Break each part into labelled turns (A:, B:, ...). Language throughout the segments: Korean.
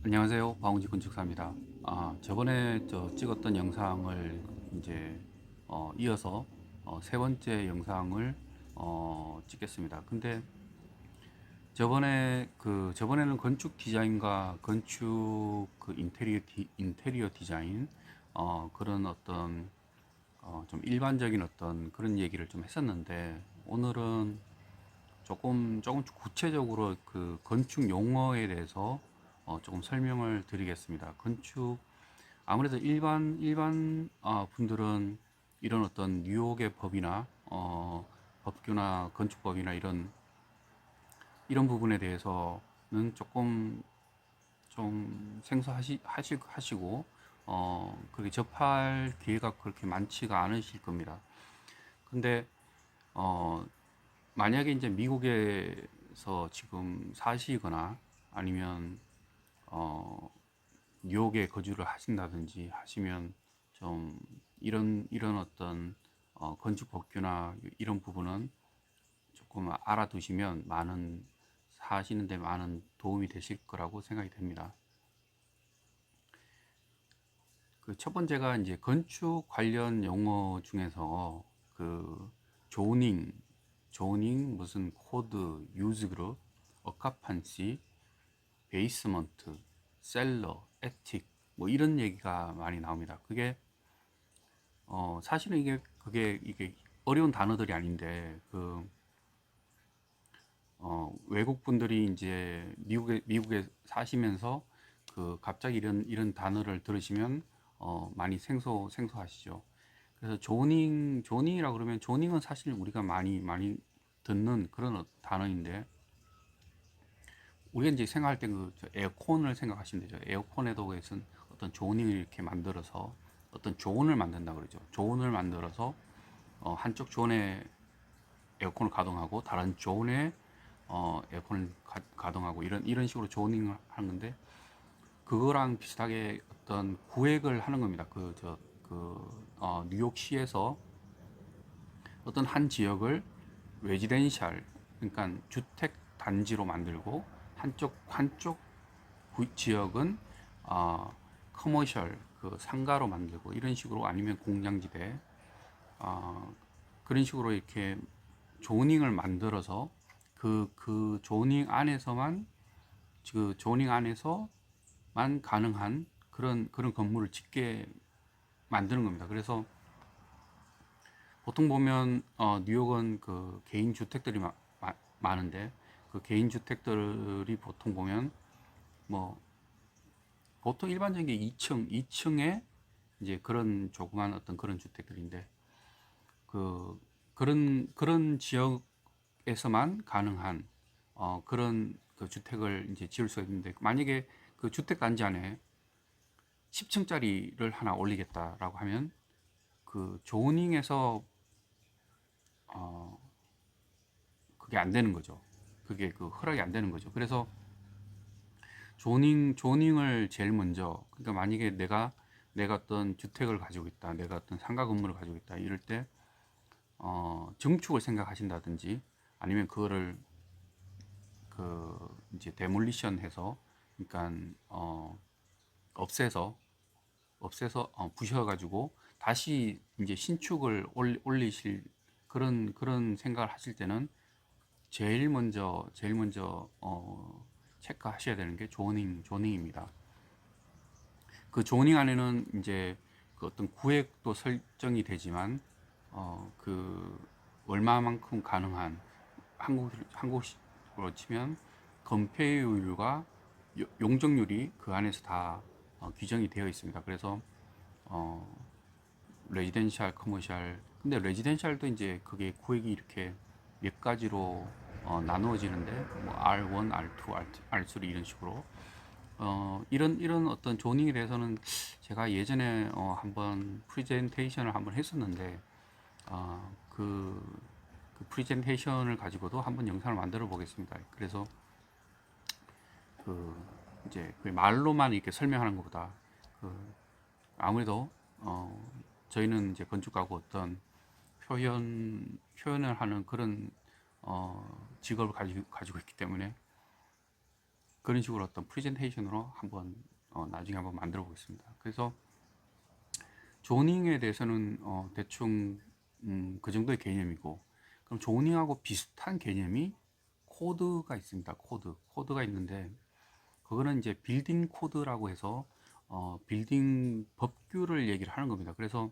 A: 안녕하세요. 박웅지 건축사입니다. 저번에 찍었던 영상을 이제 이어서 세 번째 영상을 찍겠습니다. 근데 저번에는 건축 디자인과 건축 인테리어 디자인 그런 어떤 좀 일반적인 어떤 그런 얘기를 좀 했었는데, 오늘은 조금 구체적으로 그 건축 용어에 대해서 조금 설명을 드리겠습니다. 아무래도 일반 분들은 이런 어떤 뉴욕의 법이나 법규나 건축법이나 이런 부분에 대해서는 조금 좀 하시고 그렇게 접할 기회가 그렇게 많지가 않으실 겁니다. 근데 어, 만약에 이제 미국에서 지금 사시거나 아니면 어, 뉴욕에 거주를 하신다든지 하시면 좀 이런 어떤 건축 법규나 이런 부분은 조금 알아두시면 사시는데 많은 도움이 되실 거라고 생각이 됩니다. 그 첫 번째가 이제 건축 관련 용어 중에서 그 조닝, 무슨 코드, 유즈그룹, 어카판시, 베이스먼트, 셀러, 에틱 뭐 이런 얘기가 많이 나옵니다. 사실은 이게 어려운 단어들이 아닌데 외국 분들이 이제 미국에 사시면서 갑자기 이런 단어를 들으시면 많이 생소하시죠. 그래서 조닝이라 그러면, 조닝은 사실 우리가 많이 듣는 그런 단어인데, 우리가 이제 생각할 때 에어컨을 생각하시면 되죠. 에어컨에도 그것은 어떤 조닝을 이렇게 만들어서 어떤 조온을 만든다 그러죠. 조온을 만들어서 한쪽 조온에 에어컨을 가동하고 다른 조온에 에어컨을 가동하고 이런 식으로 조닝을 하는 건데, 그거랑 비슷하게 어떤 구획을 하는 겁니다. 뉴욕시에서 어떤 한 지역을 레지덴셜, 그러니까 주택 단지로 만들고, 한쪽 지역은 커머셜, 그 상가로 만들고, 이런 식으로, 아니면 공장지대, 그런 식으로 이렇게 조닝을 만들어서 그 조닝 안에서만 가능한 그런 건물을 짓게 만드는 겁니다. 그래서 보통 보면 뉴욕은 그 개인 주택들이 많은데, 그 개인 주택들이 보통 보면 뭐 보통 일반적인 게 2층에 이제 그런 조그만 어떤 그런 주택들인데, 그 그런 지역에서만 가능한 그런 그 주택을 이제 지을 수 있는데, 만약에 그 주택 단지 안에 10층짜리를 하나 올리겠다라고 하면 그 조닝에서 그게 안 되는 거죠. 그게 그 허락이 안 되는 거죠. 그래서 조닝을 제일 먼저, 그러니까 만약에 내가 어떤 주택을 가지고 있다, 내가 어떤 상가 건물을 가지고 있다, 이럴 때 증축을 생각하신다든지, 아니면 그거를 이제 데몰리션 해서, 그러니까 없애서 부셔가지고 다시 이제 신축을 올리실 그런 생각을 하실 때는 제일 먼저 체크하셔야 되는 게 조닝입니다. 그 조닝 안에는 이제 그 어떤 구획도 설정이 되지만 그 얼마만큼 가능한, 한국으로 치면 건폐율과 용적률이 그 안에서 다 규정이 되어 있습니다. 그래서 레지덴셜, 커머셜, 근데 레지덴셜도 이제 그게 구획이 이렇게 몇 가지로 나누어지는데, 뭐 R1, R2, R3 이런 식으로 이런 어떤 조닝에 대해서는 제가 예전에 한번 프리젠테이션을 한번 했었는데, 그 프리젠테이션을 가지고도 한번 영상을 만들어 보겠습니다. 그래서 그 이제 그 말로만 이렇게 설명하는 것보다 그 아무래도 저희는 이제 건축가고 어떤 표현을 하는 그런 직업을 가지고 있기 때문에 그런 식으로 어떤 프레젠테이션으로 한번 나중에 한번 만들어 보겠습니다. 그래서 조닝에 대해서는 대충 그 정도의 개념이고, 그럼 조닝하고 비슷한 개념이 코드가 있습니다. 코드가 있는데, 그거는 이제 빌딩 코드라고 해서 빌딩 법규를 얘기를 하는 겁니다. 그래서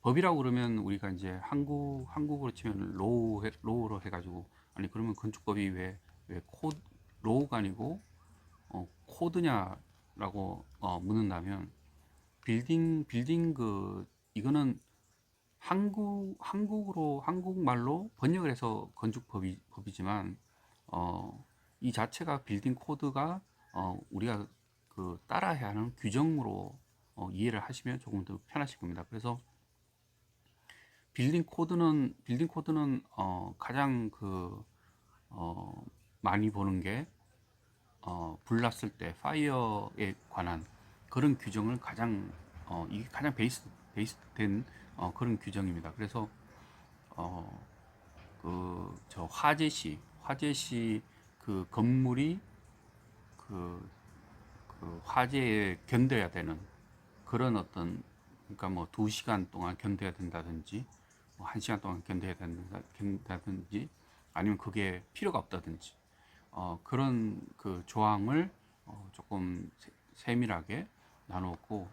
A: 법이라고 그러면 우리가 이제 한국으로 치면 로우로 해가지고, 아니 그러면 건축법이 왜 로우가 아니고 코드냐라고 묻는다면, 빌딩 이거는 한국말로 번역을 해서 법이지만 이 자체가 빌딩 코드가 우리가 그 따라야 하는 규정으로 이해를 하시면 조금 더 편하실 겁니다. 그래서 빌딩 코드는 가장 많이 보는 게 불났을 때 파이어에 관한 그런 규정을 이게 가장 베이스된 그런 규정입니다. 그래서 저 화재시 그 건물이 그, 그 화재에 견뎌야 되는 그런 어떤, 그러니까 뭐 2시간 동안 견뎌야 된다든지 뭐 1시간 동안 견뎌야 된다든지 아니면 그게 필요가 없다든지 그런 그 조항을 조금 세밀하게 나누었고,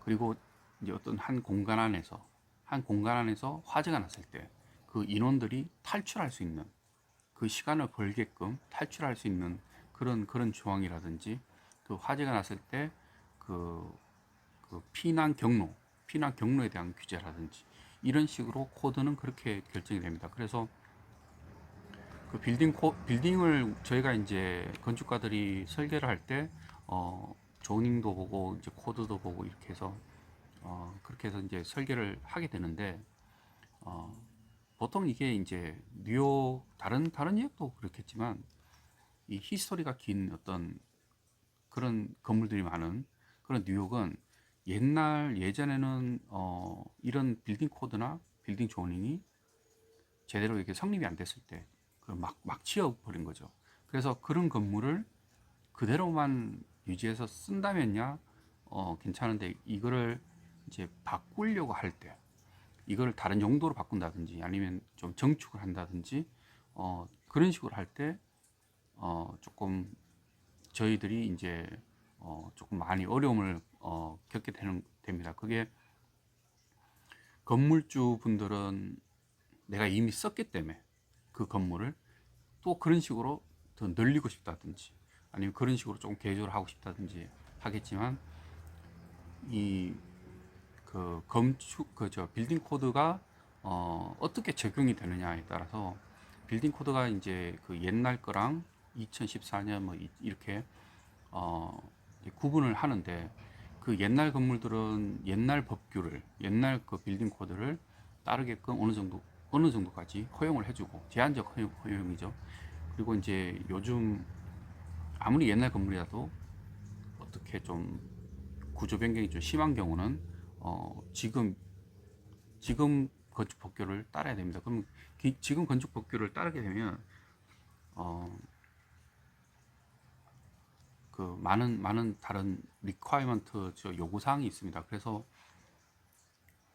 A: 그리고 이제 어떤 한 공간 안에서 화재가 났을 때 그 인원들이 탈출할 수 있는, 그 시간을 벌게끔 탈출할 수 있는 그런 조항이라든지, 그 화재가 났을 때 그 피난 경로에 대한 규제라든지, 이런 식으로 코드는 그렇게 결정이 됩니다. 그래서 그 빌딩을 저희가 이제 건축가들이 설계를 할 때 조닝도 보고 이제 코드도 보고 이렇게 해서 그렇게 해서 이제 설계를 하게 되는데, 어, 보통 이게 이제 뉴욕 다른 지역도 그렇겠지만 이 히스토리가 긴 어떤 그런 건물들이 많은 그런 뉴욕은 예전에는 이런 빌딩 코드나 빌딩 조닝이 제대로 이렇게 성립이 안 됐을 때 막 치워버린 거죠. 그래서 그런 건물을 그대로만 유지해서 쓴다면야 괜찮은데, 이거를 이제 바꾸려고 할 때, 이걸 다른 용도로 바꾼다든지 아니면 좀 정축을 한다든지 그런 식으로 할 때 조금 저희들이 이제 조금 많이 어려움을 겪게 됩니다. 그게 건물주 분들은 내가 이미 썼기 때문에 그 건물을 또 그런 식으로 더 늘리고 싶다든지 아니면 그런 식으로 좀 개조를 하고 싶다든지 하겠지만, 이 그 건축 그저 빌딩 코드가 어떻게 적용이 되느냐에 따라서 빌딩 코드가 이제 그 옛날 거랑 2014년 뭐 이렇게 어 구분을 하는데, 그 옛날 건물들은 옛날 그 빌딩 코드를 따르게끔 어느 정도까지 허용을 해주고, 제한적 허용이죠. 그리고 이제 요즘 아무리 옛날 건물이라도 어떻게 좀 구조 변경이 좀 심한 경우는 지금 건축 법규를 따라야 됩니다. 그럼 지금 건축 법규를 따르게 되면 어, 그 많은 다른 리퀘어먼트 요구 사항이 있습니다. 그래서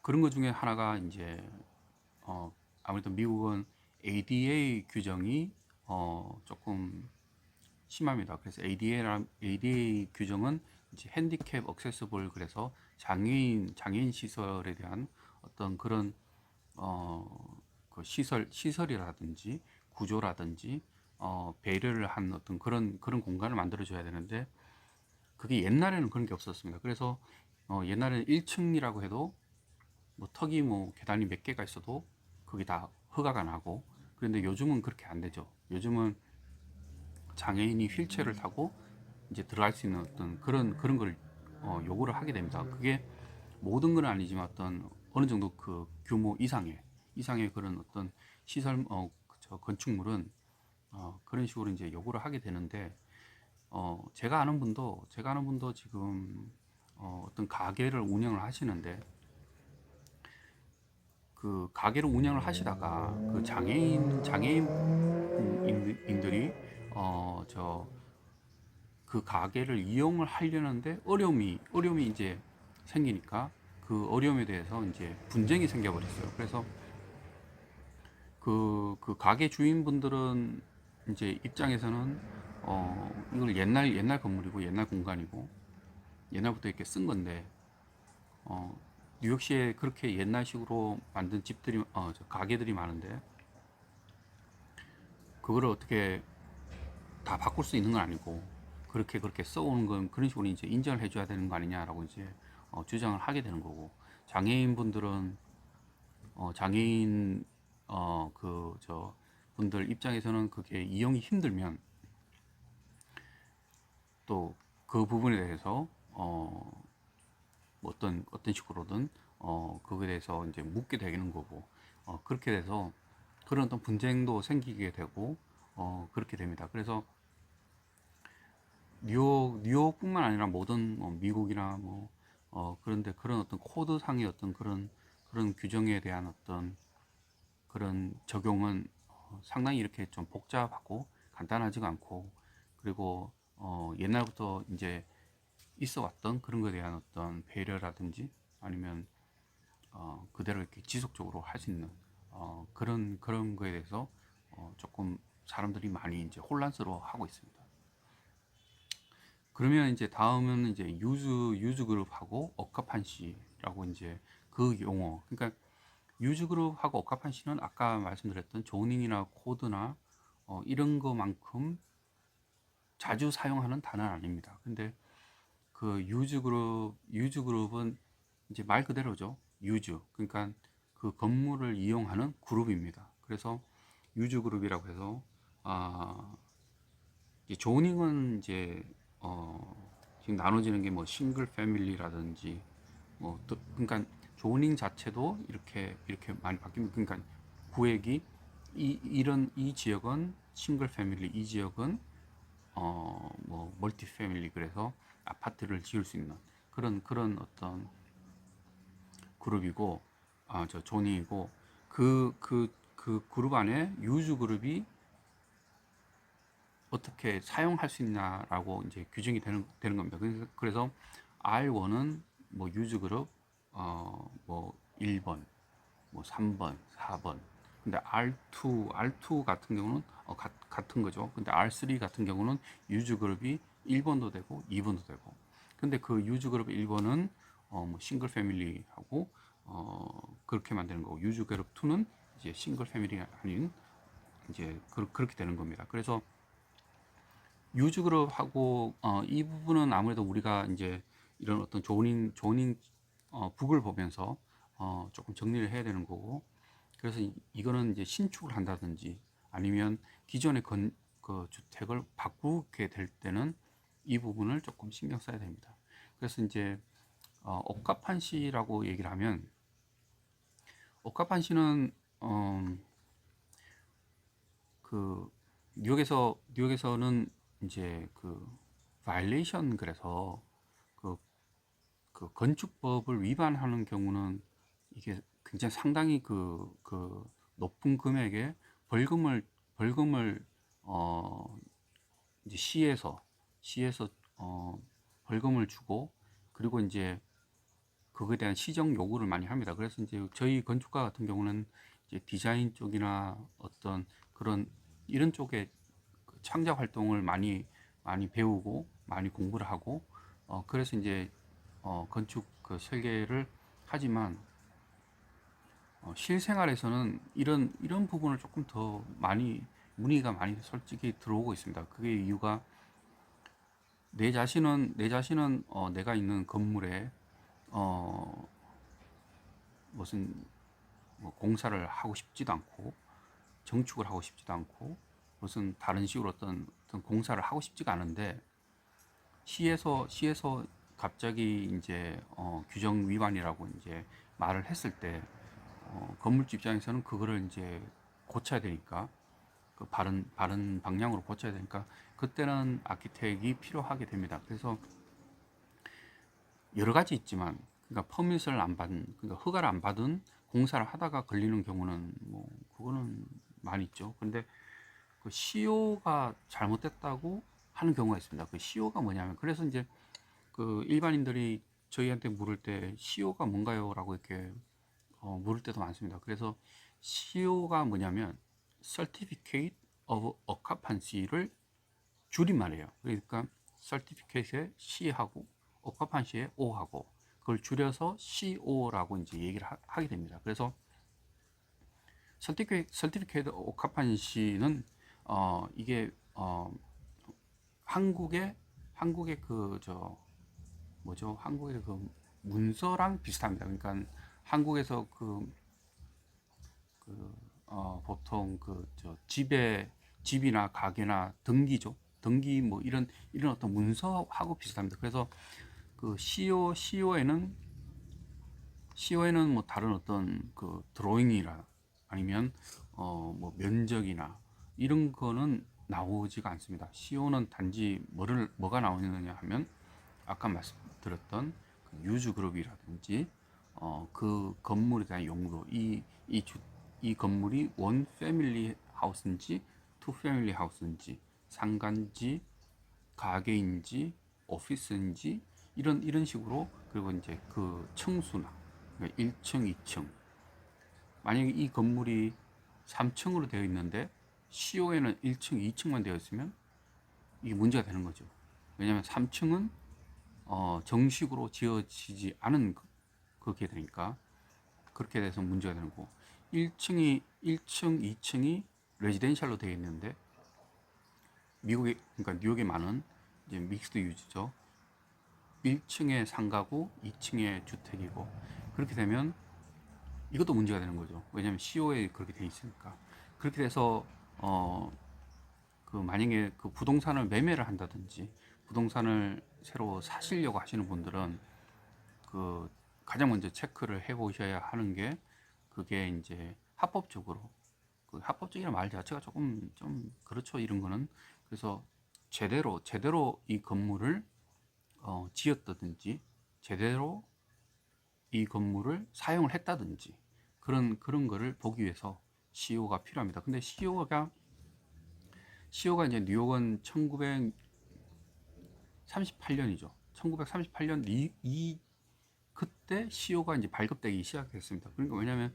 A: 그런 것 중에 하나가 이제 아무래도 미국은 ADA 규정이 조금 심합니다. 그래서 ADA 규정은 이제 핸디캡 억세서블, 그래서 장애인 시설에 대한 어떤 그런 그 시설이라든지 구조라든지 배려를 한 어떤 그런 공간을 만들어 줘야 되는데, 그게 옛날에는 그런 게 없었습니다. 그래서 옛날에는 1층이라고 해도 뭐 턱이 뭐 계단이 몇 개가 있어도 그게 다 허가가 나고, 그런데 요즘은 그렇게 안 되죠. 요즘은 장애인이 휠체어를 타고 이제 들어갈 수 있는 어떤 그런 걸 요구를 하게 됩니다. 그게 모든 건 아니지만 어떤 어느 정도 그 규모 이상의 그런 어떤 시설 저 건축물은 그런 식으로 이제 요구를 하게 되는데, 제가 아는 분도 지금 어떤 가게를 운영을 하시는데, 그 가게를 운영을 하시다가 그 장애인들이 저 그 가게를 이용을 하려는데 어려움이 이제 생기니까 그 어려움에 대해서 이제 분쟁이 생겨버렸어요. 그래서 그 가게 주인분들은 이제 입장에서는 이걸 옛날 건물이고 옛날 공간이고 옛날부터 이렇게 쓴 건데 어, 뉴욕시에 그렇게 옛날식으로 만든 집들이 저 가게들이 많은데 그거를 어떻게 다 바꿀 수 있는 건 아니고 그렇게 써오는 건 그런 식으로 이제 인정을 해줘야 되는 거 아니냐라고 이제 주장을 하게 되는 거고 장애인분들은 장애인 그 저 분들 입장에서는 그게 이용이 힘들면 또 그 부분에 대해서 뭐 어떤 식으로든 그거에 대해서 이제 묻게 되는 거고 그렇게 돼서 그런 어떤 분쟁도 생기게 되고 그렇게 됩니다. 그래서 뉴욕뿐만 아니라 모든 미국이나 뭐 그런데 그런 어떤 코드상의 어떤 그런 규정에 대한 어떤 그런 적용은 상당히 이렇게 좀 복잡하고 간단하지가 않고 그리고 옛날부터 이제 있어 왔던 그런 거에 대한 어떤 배려라든지 아니면 그대로 이렇게 지속적으로 할 수 있는 그런 거에 대해서 조금 사람들이 많이 이제 혼란스러워 하고 있습니다. 그러면 이제 다음은 이제 유즈 그룹하고 억가판시라고 이제 그 용어. 그러니까 유즈 그룹하고 억가판시는 아까 말씀드렸던 조닝이나 코드나 이런 거만큼 자주 사용하는 단어는 아닙니다. 근데 그 유즈 그룹은 이제 말 그대로죠. 유즈. 그러니까 그 건물을 이용하는 그룹입니다. 그래서 유즈 그룹이라고 해서 아, 이제 조닝은 이제 지금 나눠지는 게 뭐 싱글 패밀리라든지 뭐 그러니까 조닝 자체도 이렇게 많이 바뀝니다. 그러니까 구획이 이런 이 지역은 싱글 패밀리, 이 지역은 뭐 멀티 패밀리 그래서 아파트를 지을 수 있는 그런 어떤 그룹이고 저 조닝이고 그 그룹 안에 유즈 그룹이 어떻게 사용할 수 있냐라고 이제 규정이 되는 겁니다. 그래서 R1은 뭐 유즈 그룹 뭐 1번, 뭐 3번, 4번. 근데 R2 같은 경우는 같은 거죠. 근데 R3 같은 경우는 유즈 그룹이 1번도 되고 2번도 되고. 근데 그 유즈 그룹 1번은 뭐 싱글 패밀리하고 그렇게 만드는 거고 유즈 그룹 2는 이제 싱글 패밀리가 아닌 이제 그렇게 되는 겁니다. 그래서 유즈그룹하고 이 부분은 아무래도 우리가 이제 이런 어떤 조닝 북을 보면서 조금 정리를 해야 되는 거고 그래서 이거는 이제 신축을 한다든지 아니면 기존의 그 주택을 바꾸게 될 때는 이 부분을 조금 신경 써야 됩니다. 그래서 이제 옥가판시라고 얘기를 하면 옥가판시는 그 뉴욕에서는 이제 그 바이레이션 그래서 그, 그 건축법을 위반하는 경우는 이게 굉장히 상당히 그 높은 금액의 벌금을 이제 시에서 벌금을 주고 그리고 이제 그거에 대한 시정 요구를 많이 합니다. 그래서 이제 저희 건축가 같은 경우는 이제 디자인 쪽이나 어떤 그런 이런 쪽에 창작 활동을 많이 배우고 많이 공부를 하고 그래서 이제 건축 그 설계를 하지만 실생활에서는 이런 부분을 조금 더 많이 문의가 많이 솔직히 들어오고 있습니다. 그게 이유가 내 자신은 내가 있는 건물에 어, 무슨 뭐 공사를 하고 싶지도 않고 정축을 하고 싶지도 않고 무슨 다른 식으로 어떤 공사를 하고 싶지가 않은데 시에서 갑자기 이제 규정 위반이라고 이제 말을 했을 때 건물주 입장에서는 그거를 이제 고쳐야 되니까 그 바른 방향으로 고쳐야 되니까 그때는 아키텍이 필요하게 됩니다. 그래서 여러 가지 있지만 그러니까 퍼밋을 안 받은 그러니까 허가를 안 받은 공사를 하다가 걸리는 경우는 뭐 그거는 많이 있죠. 근데 그 CO가 잘못됐다고 하는 경우가 있습니다. 그 CO가 뭐냐면, 그래서 이제 그 일반인들이 저희한테 물을 때 CO가 뭔가요?라고 이렇게 물을 때도 많습니다. 그래서 CO가 뭐냐면 Certificate of Occupancy를 줄임말이에요. 그러니까 Certificate의 C하고 Occupancy의 O하고 그걸 줄여서 CO라고 이제 얘기를 하게 됩니다. 그래서 Certificate of Occupancy는 이게 한국의 그 저 뭐죠? 한국의 그 문서랑 비슷합니다. 그러니까 한국에서 보통 그 저 집이나 가게나 등기죠. 등기 뭐 이런 어떤 문서하고 비슷합니다. 그래서 그 CO에는 뭐 다른 어떤 그 드로잉이라 아니면 뭐 면적이나 이런 거는 나오지가 않습니다. CO는 단지 뭐가 나오느냐 하면 아까 말씀드렸던 그 유즈 그룹이라든지 그 건물에 대한 용도 이 건물이 원 패밀리 하우스인지 투 패밀리 하우스인지 상가인지 가게인지 오피스인지 이런 식으로 그리고 이제 그 층수나 1층, 2층 만약에 이 건물이 3층으로 되어 있는데 CO에는 1층, 2층만 되어 있으면 이게 문제가 되는 거죠. 왜냐하면 3층은 정식으로 지어지지 않은 그렇게 되니까 그렇게 돼서 문제가 되는 거고 1층, 2층이 레지덴셜로 되어 있는데 그러니까 뉴욕에 많은 이제 믹스드 유즈죠. 1층에 상가고 2층에 주택이고 그렇게 되면 이것도 문제가 되는 거죠. 왜냐하면 CO에 그렇게 돼 있으니까. 그렇게 돼서 그 만약에 그 부동산을 매매를 한다든지 부동산을 새로 사시려고 하시는 분들은 그 가장 먼저 체크를 해 보셔야 하는 게 그게 이제 합법적으로 그 합법적이라는 말 자체가 조금 좀 그렇죠. 이런 거는 그래서 제대로 이 건물을 지었다든지 제대로 이 건물을 사용을 했다든지 그런 거를 보기 위해서 CO가 필요합니다. 근데 CO가 이제 뉴욕은 1938년이죠. 1938년 그때 CO가 이제 발급되기 시작했습니다. 그러니까 왜냐하면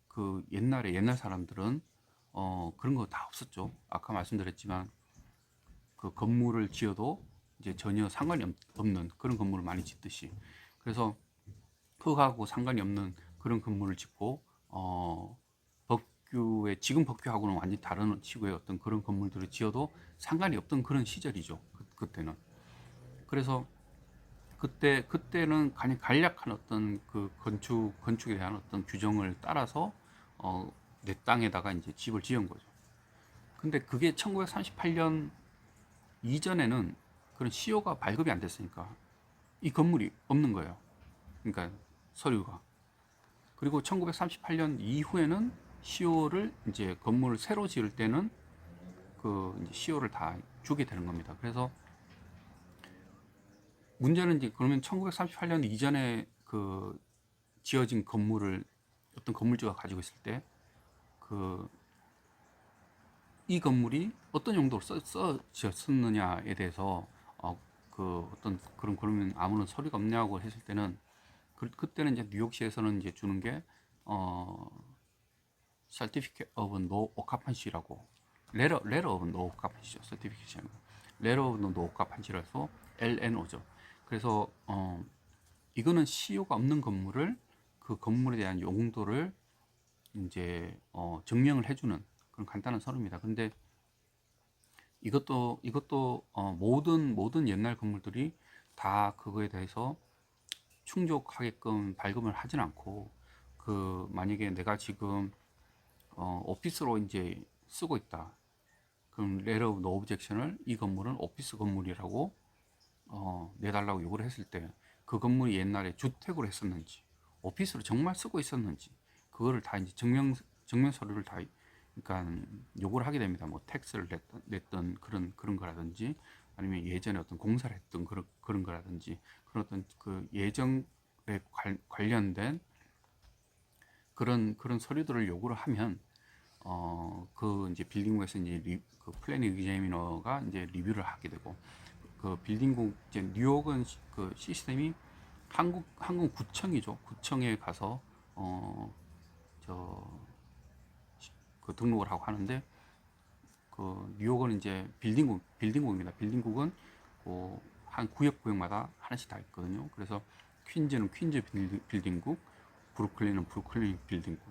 A: 그 옛날 사람들은 그런 거 다 없었죠. 아까 말씀드렸지만 그 건물을 지어도 이제 전혀 상관이 없는 그런 건물을 많이 짓듯이 그래서 흙하고 상관이 없는 그런 건물을 짓고 법규의 지금 법규하고는 완전히 다른 시구의 어떤 그런 건물들을 지어도 상관이 없던 그런 시절이죠. 그때는. 그래서 그때는 간략한 어떤 그 건축에 대한 어떤 규정을 따라서 내 땅에다가 이제 집을 지은 거죠. 근데 그게 1938년 이전에는 그런 CO가 발급이 안 됐으니까 이 건물이 없는 거예요. 그러니까 서류가. 그리고 1938년 이후에는 CO를 이제 건물을 새로 지을 때는 그 이제 CO를 다 주게 되는 겁니다. 그래서 문제는 이제 그러면 1938년 이전에 그 지어진 건물을 어떤 건물주가 가지고 있을 때 그 이 건물이 어떤 용도로 써졌느냐에 대해서 그 어떤 그러면 아무런 서류가 없냐고 했을 때는 그때는 이제 뉴욕시에서는 이제 주는 게 Certificate of No Occupancy라고 Letter of No Occupancy죠. Certificate이 Letter of No Occupancy라서 LNO죠. 그래서 이거는 CO가 없는 건물을 그 건물에 대한 용도를 이제 증명을 해주는 그런 간단한 서류입니다. 근데 이것도 모든 옛날 건물들이 다 그거에 대해서 충족하게끔 발급을 하진 않고 그 만약에 내가 지금 오피스로 이제 쓰고 있다. 그럼 레터 오브 노 오브젝션을 이 건물은 오피스 건물이라고 내달라고 요구를 했을 때 그 건물이 옛날에 주택으로 했었는지 오피스로 정말 쓰고 있었는지 그거를 다 이제 증명 서류를 다 그러니까 요구를 하게 됩니다. 뭐 텍스를 냈던 그런 거라든지 아니면 예전에 어떤 공사를 했던 그런 거라든지 그런 어떤 그 예정에 관련된 그런 서류들을 요구를 하면 그 이제 빌딩국에서 이제 그 플래닝 examiner가 이제 리뷰를 하게 되고, 그 빌딩국 이제 뉴욕은 그 시스템이 한국 구청이죠. 구청에 가서 저 그 등록을 하고 하는데, 그 뉴욕은 이제 빌딩국입니다. 빌딩국은 한 구역마다 하나씩 다 있거든요. 그래서 퀸즈는 퀸즈 빌딩국, 브루클린은 브루클린 빌딩국.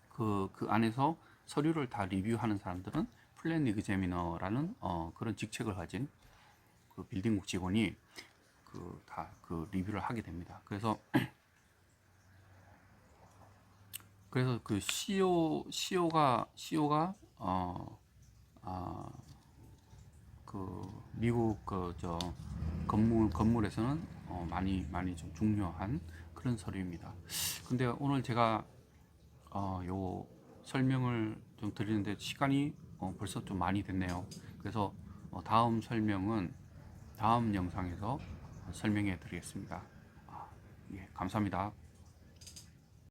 A: 그 안에서 서류를 다 리뷰하는 사람들은 플랜 리그제미너라는 그런 직책을 가진 그 빌딩국 직원이 그 다 그 리뷰를 하게 됩니다. 그래서 그 CEO가 그 미국 그 저 건물에서는 많이 좀 중요한 그런 서류입니다. 근데 오늘 제가 요 설명을 좀 드리는데 시간이 벌써 좀 많이 됐네요. 그래서 다음 설명은 다음 영상에서 설명해 드리겠습니다. 예, 감사합니다.